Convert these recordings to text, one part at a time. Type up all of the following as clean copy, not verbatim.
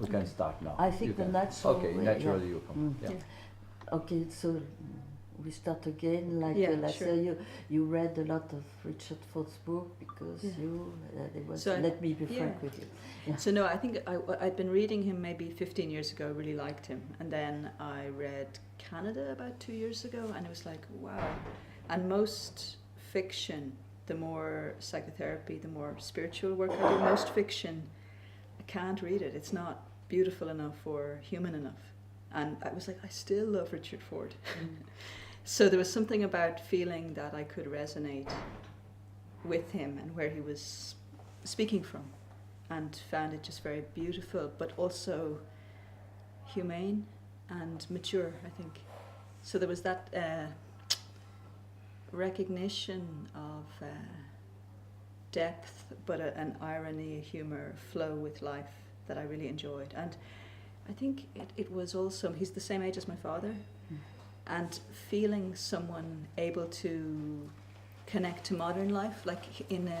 we can start now. I think You the can. natural Okay, way, naturally yeah. you come. Yeah. Okay, so we start again. Like Yeah, last sure. year, you read a lot of Richard Ford's book because it was. So let me be frank with you. Yeah. So no, I think I'd been reading him maybe 15 years ago, really liked him. And then I read Canada about 2 years ago, and it was like, wow. And most fiction, the more psychotherapy, the more spiritual work I do, most fiction, I can't read it. It's not beautiful enough or human enough. And I was like, I still love Richard Ford. So there was something about feeling that I could resonate with him and where he was speaking from, and found it just very beautiful, but also humane and mature, I think. So there was that recognition of depth, but an irony, a humour, flow with life that I really enjoyed. And I think it was also, he's the same age as my father, and feeling someone able to connect to modern life, like in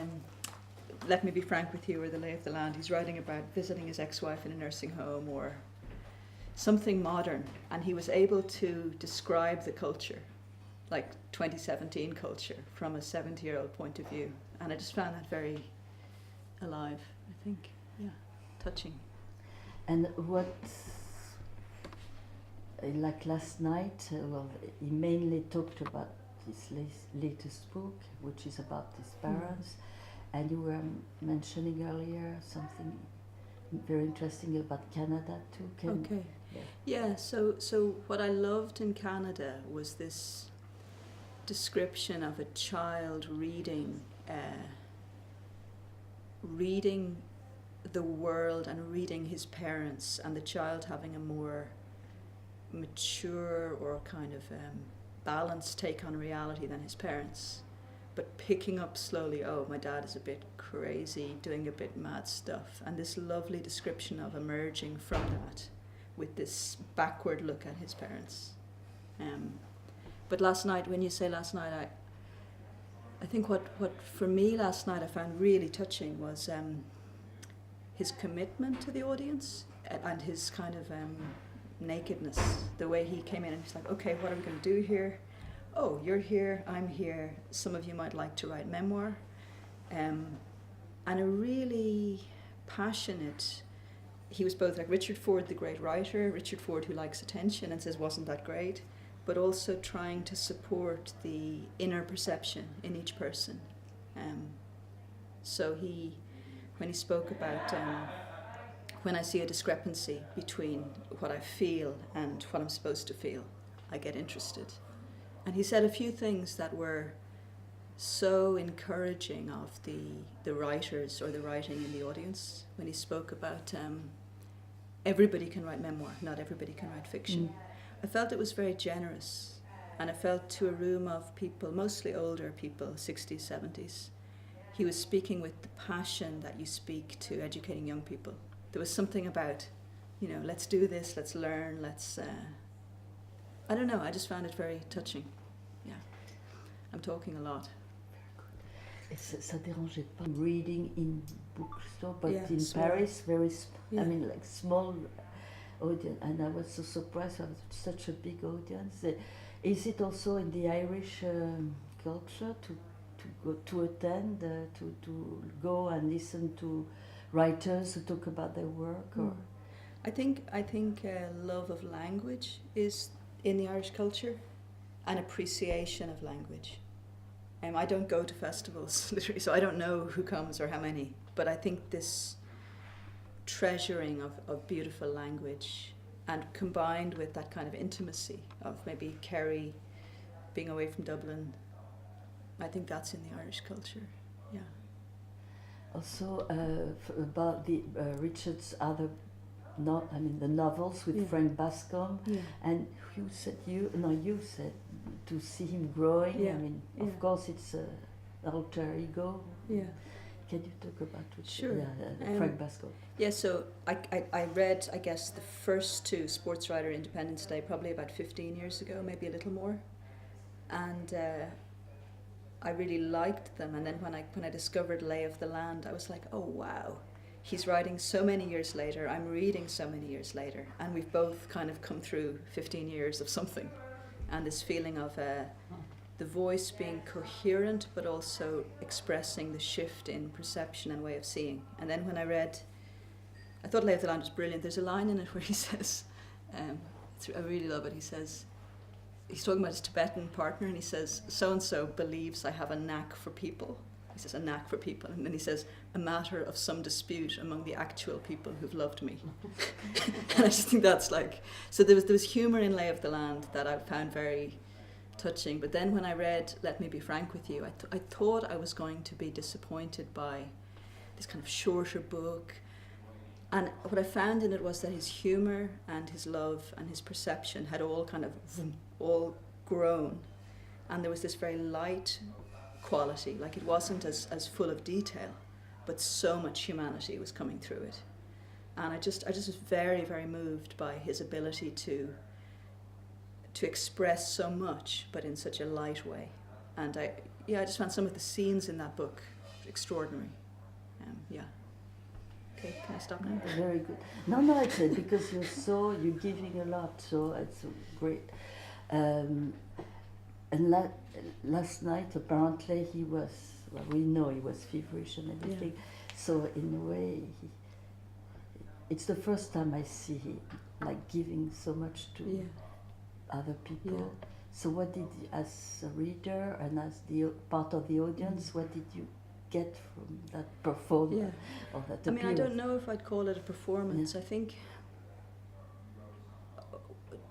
Let Me Be Frank With You or The Lay of the Land, he's writing about visiting his ex-wife in a nursing home or something modern, and he was able to describe the culture, like 2017 culture, from a 70-year-old point of view. And I just found that very alive, I think, touching. And what, like last night, well, he mainly talked about his latest book, which is about his parents. And you were mentioning earlier something very interesting about Canada too. Okay. Yeah, so what I loved in Canada was this description of a child reading the world and reading his parents, and the child having a more mature or kind of balanced take on reality than his parents, but picking up slowly, oh, my dad is a bit crazy, doing a bit mad stuff, and this lovely description of emerging from that with this backward look at his parents. But last night, when you say last night, I think what for me last night I found really touching was his commitment to the audience and his kind of nakedness, the way he came in and he's like, okay, what are we going to do here? Oh, you're here, I'm here, some of you might like to write memoir. And a really passionate, he was both like Richard Ford, the great writer, Richard Ford who likes attention and says, wasn't that great? But also trying to support the inner perception in each person. So when he spoke about when I see a discrepancy between what I feel and what I'm supposed to feel, I get interested. And he said a few things that were so encouraging of the writers or the writing in the audience. When he spoke about everybody can write memoir, not everybody can write fiction. I felt it was very generous, and I felt to a room of people, mostly older people, 60s, 70s, he was speaking with the passion that you speak to educating young people. There was something about, let's do this, let's learn, let's, I don't know, I just found it very touching. Yeah, I'm talking a lot. Ça dérangeait pas reading in bookstore, but in small. Paris, I mean, like small audience, and I was so surprised of such a big audience. Is it also in the Irish culture to go to attend, to go and listen to writers who talk about their work? Or I think love of language is in the Irish culture, and appreciation of language. I don't go to festivals, literally, so I don't know who comes or how many, but I think this treasuring of beautiful language, and combined with that kind of intimacy of maybe Kerry being away from Dublin, I think that's in the Irish culture, yeah. Also about the Richard's other, the novels with Frank Bascombe, and you said to see him growing. Of course it's an alter ego. Yeah. Can you talk about it? Sure. Frank Bascombe. Yeah, so I read, I guess, the first two, Sports Writer, Independence Day, probably about 15 years ago, maybe a little more. And I really liked them. And then when I discovered Lay of the Land, I was like, oh wow, he's writing so many years later, I'm reading so many years later, and we've both kind of come through 15 years of something, and this feeling of the voice being coherent but also expressing the shift in perception and way of seeing. And then when I thought Lay of the Land was brilliant. There's a line in it where he says, I really love it, he says, he's talking about his Tibetan partner, and he says, so-and-so believes I have a knack for people. He says, a knack for people. And then he says, a matter of some dispute among the actual people who've loved me. And I just think that's like, so there was humour in Lay of the Land that I found very touching. But then when I read Let Me Be Frank With You, I thought I was going to be disappointed by this kind of shorter book. And what I found in it was that his humour and his love and his perception had all kind of all grown. And there was this very light quality, like it wasn't as full of detail, but so much humanity was coming through it. And I just was very, very moved by his ability to express so much, but in such a light way. And I just found some of the scenes in that book extraordinary. Okay, can I stop now? Very good. No, it's because you're giving a lot, so it's great. And last night, apparently, we know he was feverish and everything. Yeah. So in a way, it's the first time I see him like giving so much to other people. Yeah. So what did you, as a reader and as the part of the audience, what did you get from that performance? Or that appearance? I don't know if I'd call it a performance. I think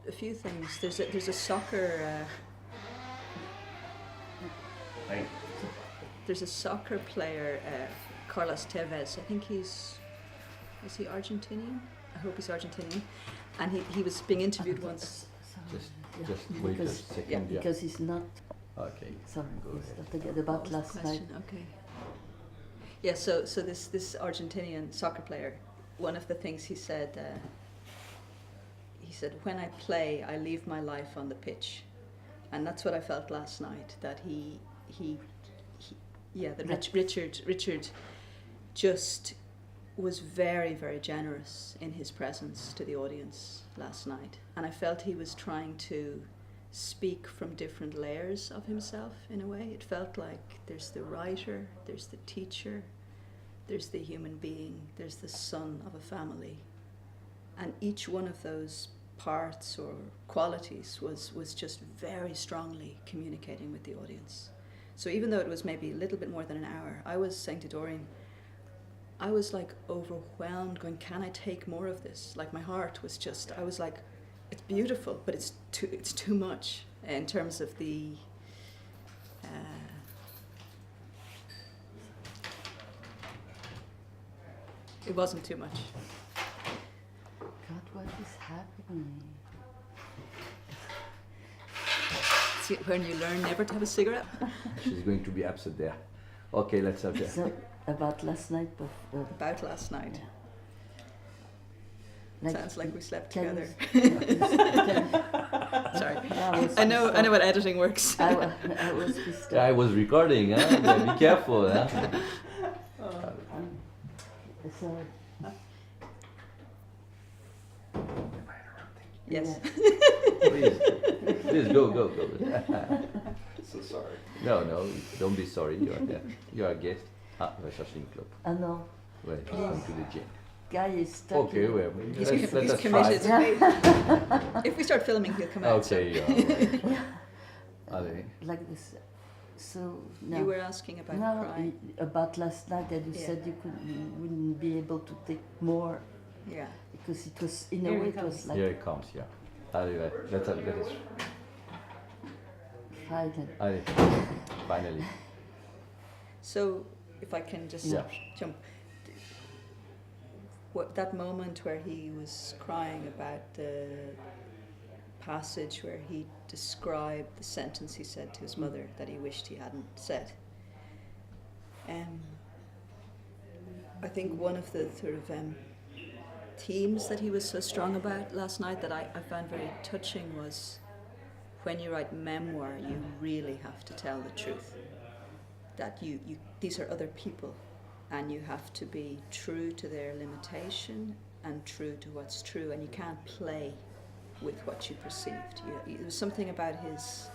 a few things. There's a soccer. There's a soccer player, Carlos Tevez. I think is he Argentinian? I hope he's Argentinian. And he was being interviewed once. Just wait a second. Because he's not. Okay. Sorry, forget about last night. Okay. Yeah. So this Argentinian soccer player, one of the things he said, when I play, I leave my life on the pitch, and that's what I felt last night. That Richard just was very, very generous in his presence to the audience last night. And I felt he was trying to speak from different layers of himself in a way. It felt like there's the writer, there's the teacher, there's the human being, there's the son of a family. And each one of those parts or qualities was just very strongly communicating with the audience. So even though it was maybe a little bit more than an hour, I was saying to Doreen, I was like overwhelmed, going, can I take more of this? Like my heart was just, I was like, it's beautiful, but it's too much in terms of the, it wasn't too much. God, what is happening? See, when you learn never to have a cigarette. She's going to be upset there. Okay, let's have that. So, about last night. About last night. Like, sounds like we slept together. Sorry. I know what editing works. I was recording, huh? Yeah, be careful, huh? Yes. Please go. So sorry. No, don't be sorry. You're a guest. Va chercher une clope. Ah non. Ouais, come to the gym. Guy is stuck. Okay, well, he's let's committed. try. If we start filming, he'll come out. Okay, yeah. Allez. Like this. So now, you were asking about crying. About last night, and you said you wouldn't be able to take more. Yeah. Because it was in a way it was like. Here it comes. Yeah. Allez, let us. Finally. Finally. So, if I can just jump. That moment where he was crying about the passage where he described the sentence he said to his mother that he wished he hadn't said. I think one of the sort of themes that he was so strong about last night that I found very touching was when you write memoir, you really have to tell the truth. That these are other people and you have to be true to their limitation and true to what's true, and you can't play with what you perceived. There was something about his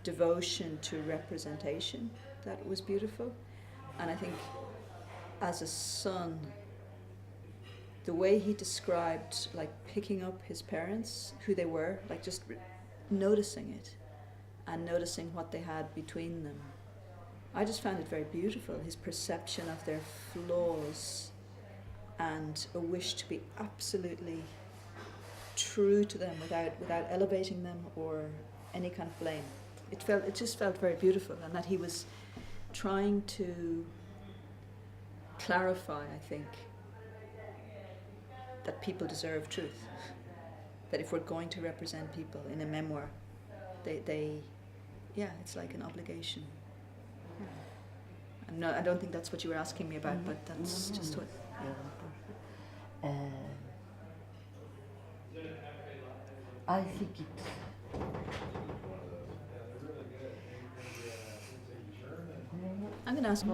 devotion to representation that was beautiful, and I think as a son, the way he described like picking up his parents, who they were, like just noticing it and noticing what they had between them, I just found it very beautiful, his perception of their flaws and a wish to be absolutely true to them without elevating them or any kind of blame. It just felt very beautiful, and that he was trying to clarify, I think, that people deserve truth. That if we're going to represent people in a memoir, it's like an obligation. And no, I don't think that's what you were asking me about, but that's just what. Yeah, I think it. I'm going to ask.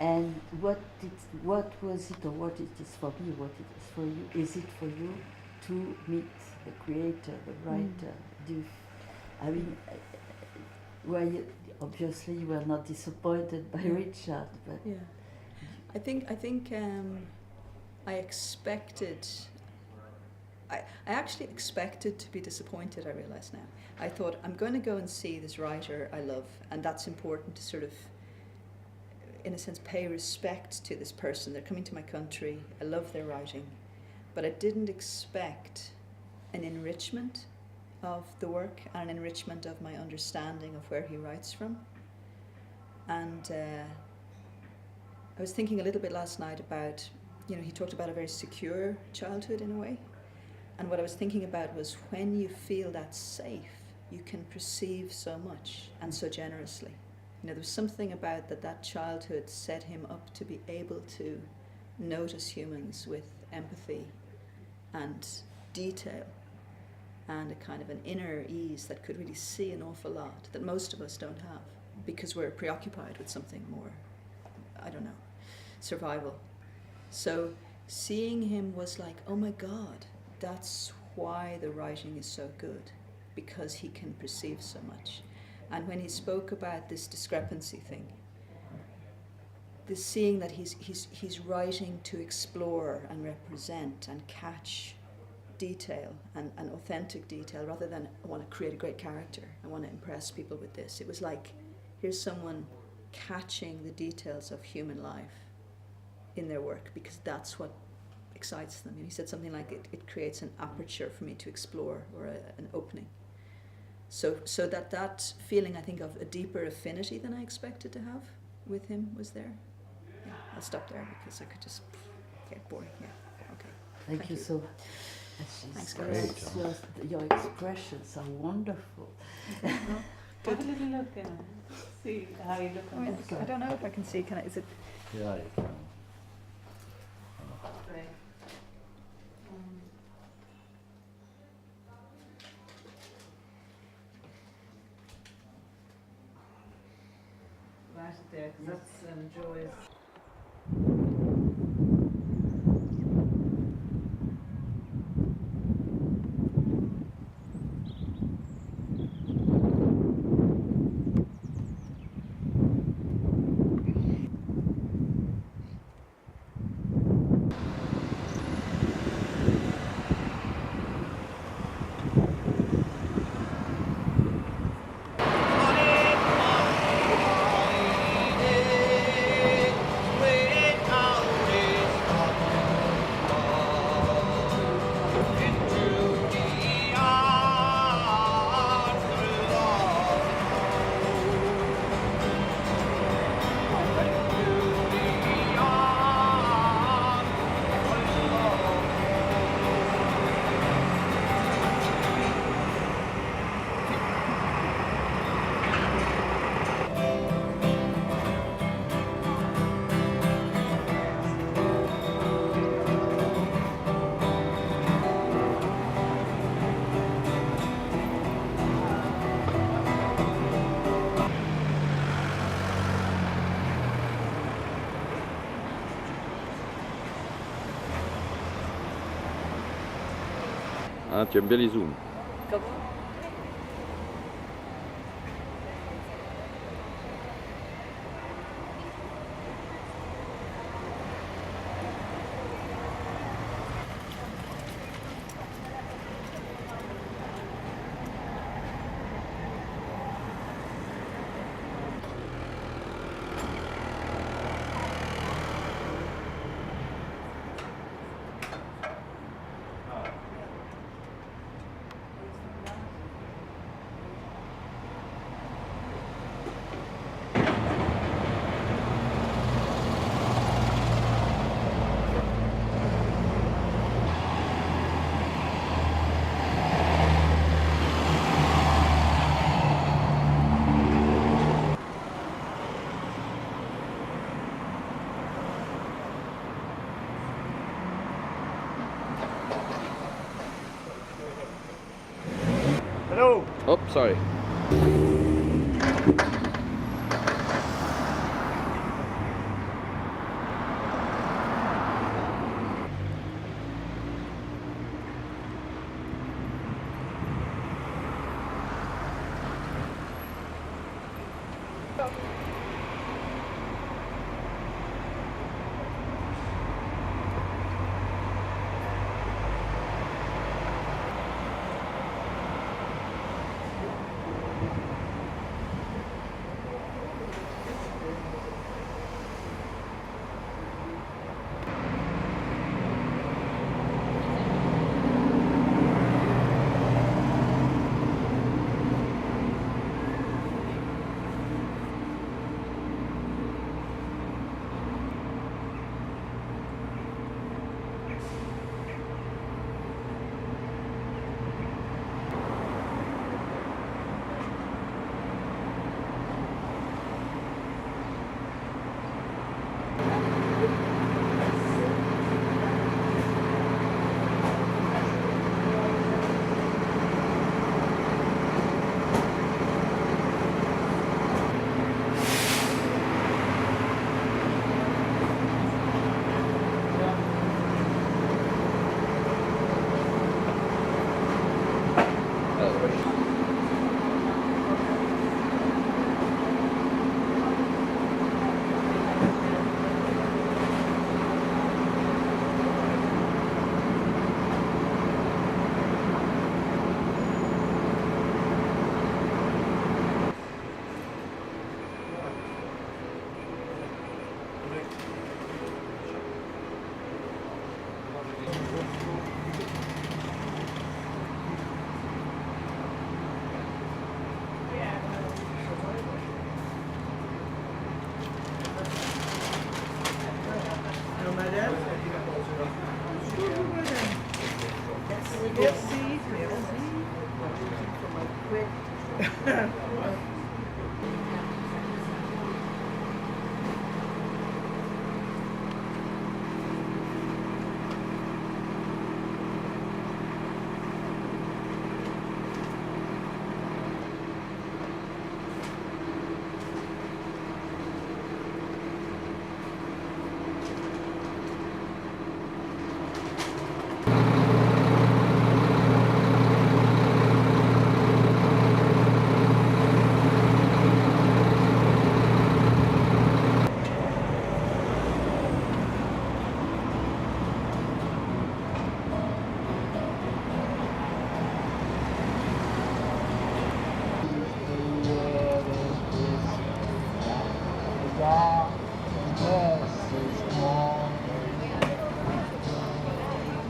And what was it, or what it is for me, what it is for you? Is it for you to meet the creator, the writer? I mean, obviously you were not disappointed by Richard, but yeah, I think I expected. I actually expected to be disappointed. I realise now. I thought, I'm going to go and see this writer I love, and that's important to sort of, in a sense, pay respect to this person. They're coming to my country. I love their writing, but I didn't expect an enrichment of the work and an enrichment of my understanding of where he writes from. And I was thinking a little bit last night about, he talked about a very secure childhood in a way. And what I was thinking about was, when you feel that safe, you can perceive so much and so generously. There was something about that childhood set him up to be able to notice humans with empathy and detail and a kind of an inner ease that could really see an awful lot that most of us don't have, because we're preoccupied with something more, I don't know, survival. So seeing him was like, oh my God, that's why the writing is so good, because he can perceive so much. And when he spoke about this discrepancy thing, this seeing that he's writing to explore and represent and catch detail and authentic detail, rather than, I want to create a great character, I want to impress people with this. It was like, here's someone catching the details of human life in their work, because that's what excites them. And he said something like, it creates an aperture for me to explore, or an opening. So that feeling, I think, of a deeper affinity than I expected to have with him was there. Yeah, I'll stop there because I could just get boring. Yeah, okay. Thank you so much. Thanks, guys. Your expressions are wonderful. Have a little look and see how you look on this. I don't know if I can see. Is it? Yeah, you can. Right. Right there, 'cause that's Joy's. Ah, tu aimes bien les zooms. Comment? Hello. Oh, sorry.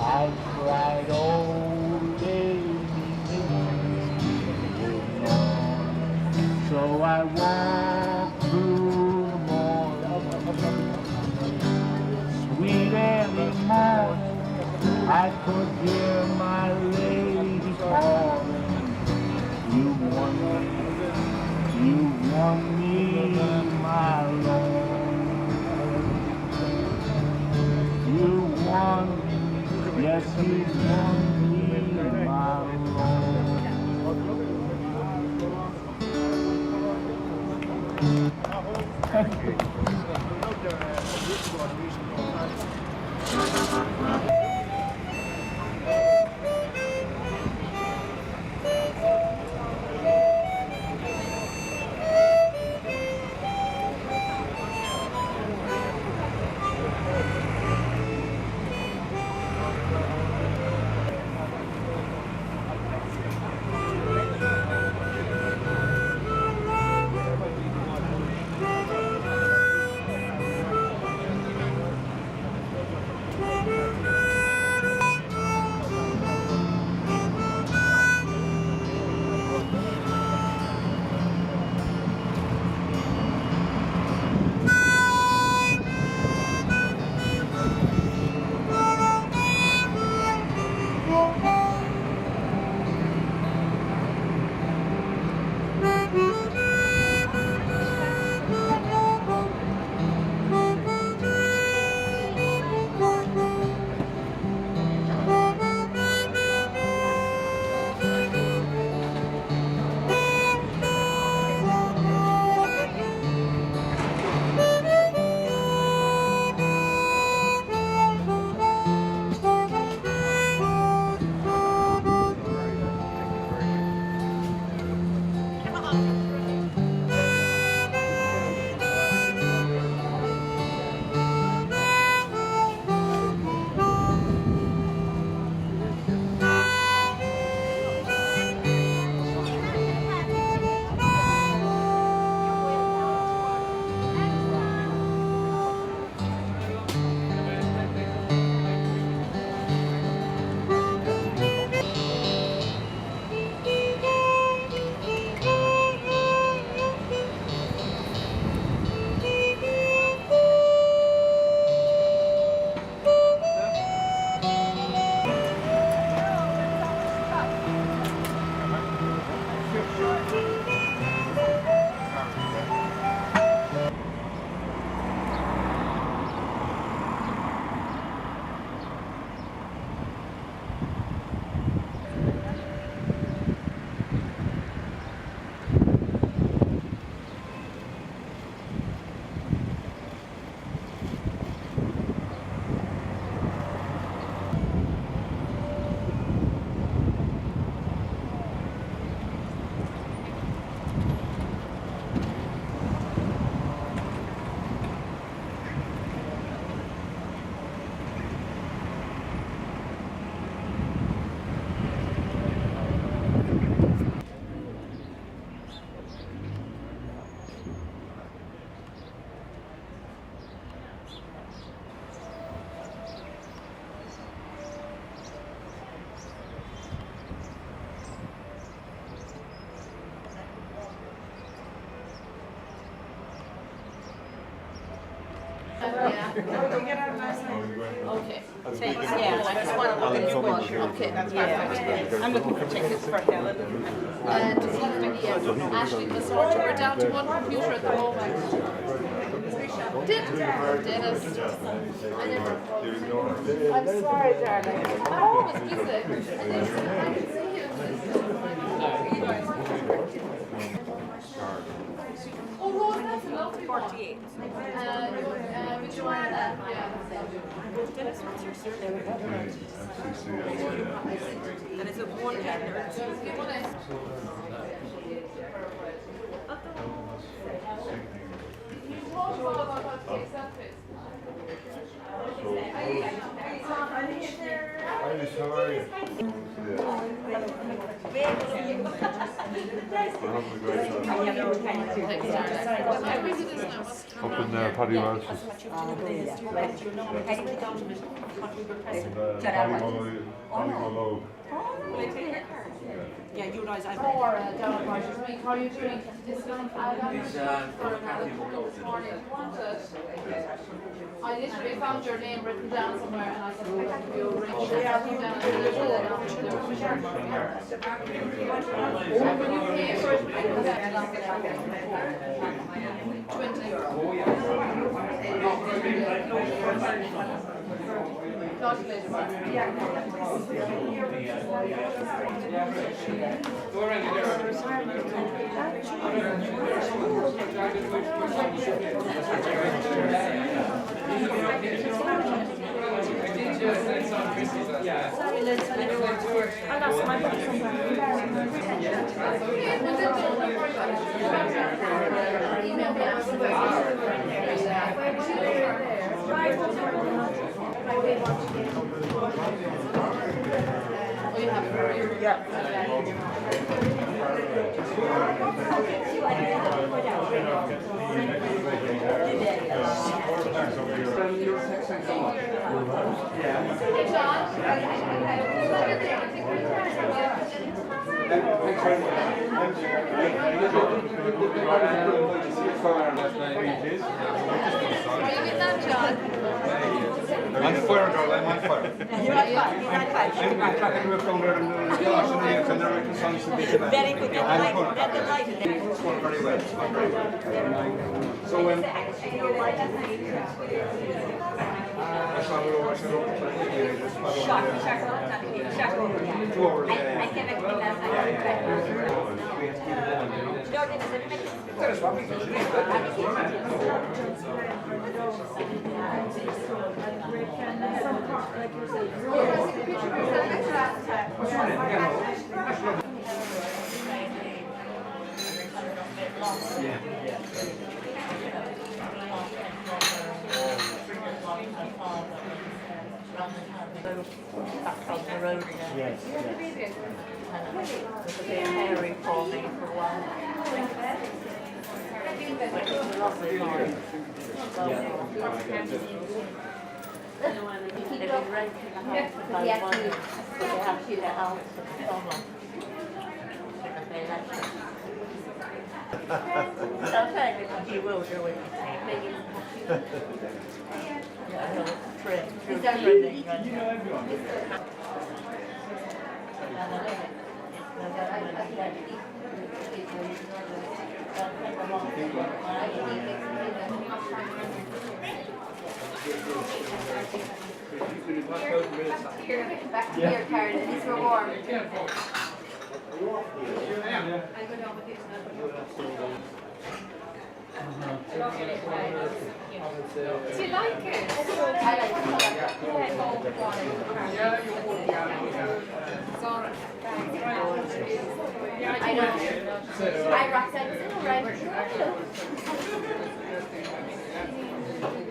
I cried all day, so I walked through the morning, sweet early morning. I could hear my lady calling. You won me, my Lord. You won me, yes, you won me, my Lord. Okay. Thanks, yeah, I just want to look at your book. Okay, that's perfect. I'm looking for tickets for Helen. Ashley, we're down to one computer at the moment. Dennis. I'm sorry, darling. Oh, it's busy. I can see you. Oh, Rose, that's a lovely 48. Which one? Yeah. Dennis, what's your surname? And is it one head or two? Up in Paddy Welsh's. Yeah, you guys, I'm. How are you doing? This one, I got this morning. I literally found your name written down somewhere and I said, I can give you a ring. When you pay for it, I can get I lost my book I'm fire, girl, I'm on fire. I'm tracking with from there and the caution here, and there are songs to be tonight. Very good. I'm going very well. So when back on the road again. Yes, yes. It was a bit hairy for me for a while. But it was a lovely morning. They've been renting the house for about 1 year, but they have to get out for the summer. Because they left it. I'll tell you, you will do it. Trimming. Here, back to your card, at least we're warm. I go down with do you like it? I like it. I know. Hi, Roxanne. Is it all right?